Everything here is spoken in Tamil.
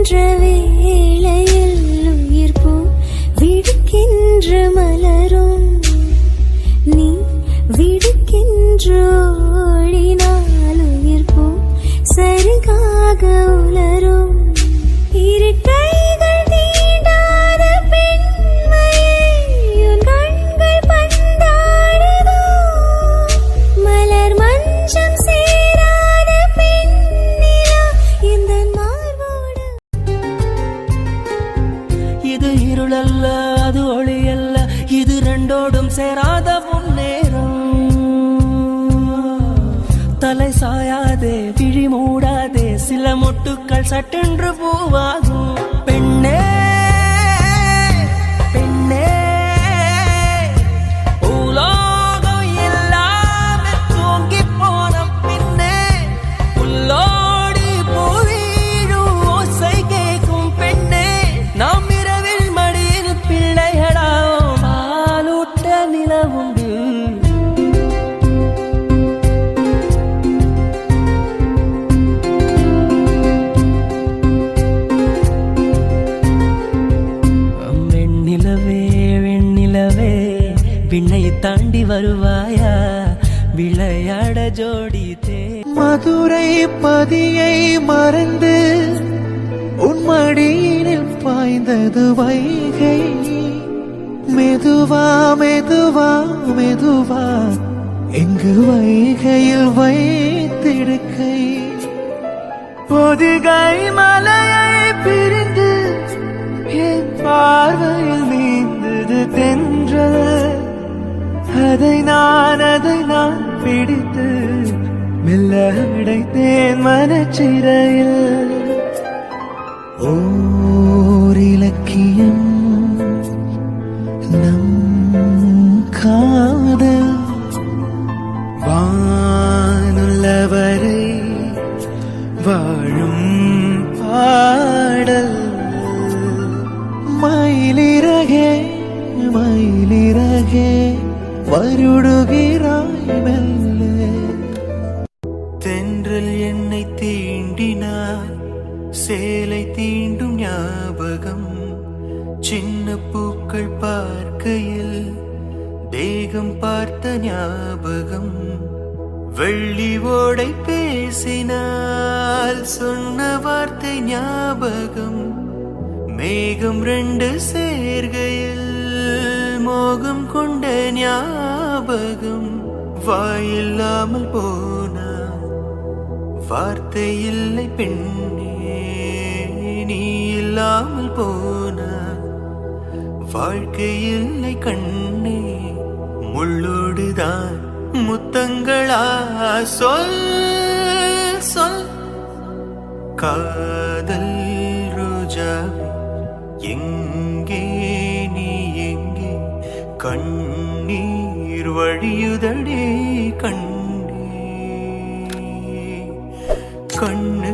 வேளையில் உயிர் போ விடுக்கின்ற மலரும் நீ விடுக்கின்ற ஓடினால் உயிர் போ சரிகாக உலரும் இருக்கைகள் தீண்டாத பெண்மையை உன் கண்கள் பந்தாடுதோ மலர் மஞ்சம் சேராத பெண்ணிலா இந்த மார்போடு இது இருளல்ல அது ஒளியல்ல இது ரெண்டோடும் சேராத முன்னேறம் தலை சாயாதே விழி மூடாதே சில முட்டுக்கள் சட்டென்று பூவாகும் பெண்ணே பெண்ணே உலோகம் எல்லாமே தூங்கி போன பின்னே புல்லோடி பூவீழும் ஓசை கேட்கும் பெண்ணே நாம் இரவில் மடியில் பிள்ளைகளாம் பாலூட்ட நிலவுண்டு விண்ணை தாண்டி வருவாயா விளையாட ஜோடித்தே மதுரை பதியை மறந்து உன் மடியினில் பாய்ந்தது வைகை மெதுவா மெதுவா மெதுவா எங்கு வைகையில் வைத்திடுக்கை பொதிகை மலையை பிரிந்து என் பார்வையில் நீந்தது தென்றல் அதை நான் பிடித்து மெல்ல அடைத்தேன் மனச்சிறையில் ஓர் இலக்கியம் நம் காதல் வானுள்ளவரை வாழும் பாடல் மயிலிறகே மயிலிறகே வருடுகிறாய் மெல்ல தென்றல் என்னை தீண்டினாய் சேலை தீண்டும் ஞாபகம் சின்ன பூக்கள் பார்க்கையில் தேகம் பார்த்த ஞாபகம் வெள்ளி ஓடை பேசினால் சொன்ன வார்த்தை ஞாபகம் மேகம் ரெண்டு சேர்கையில் மோகம் கொண்ட ஞாபகம் வாயில்லாமல் போனா வார்த்தை இல்லை பெண்ணே நீ இல்லாமல் போனா வாழ்க்கை இல்லை கண்ணே முள்ளோடுதான் முத்தங்களா சொல் சொல் காதல் ரோஜாவே எங்கே நீ எங்கே கண்ணீர் வழியுதடே கண்ணே கண்ணு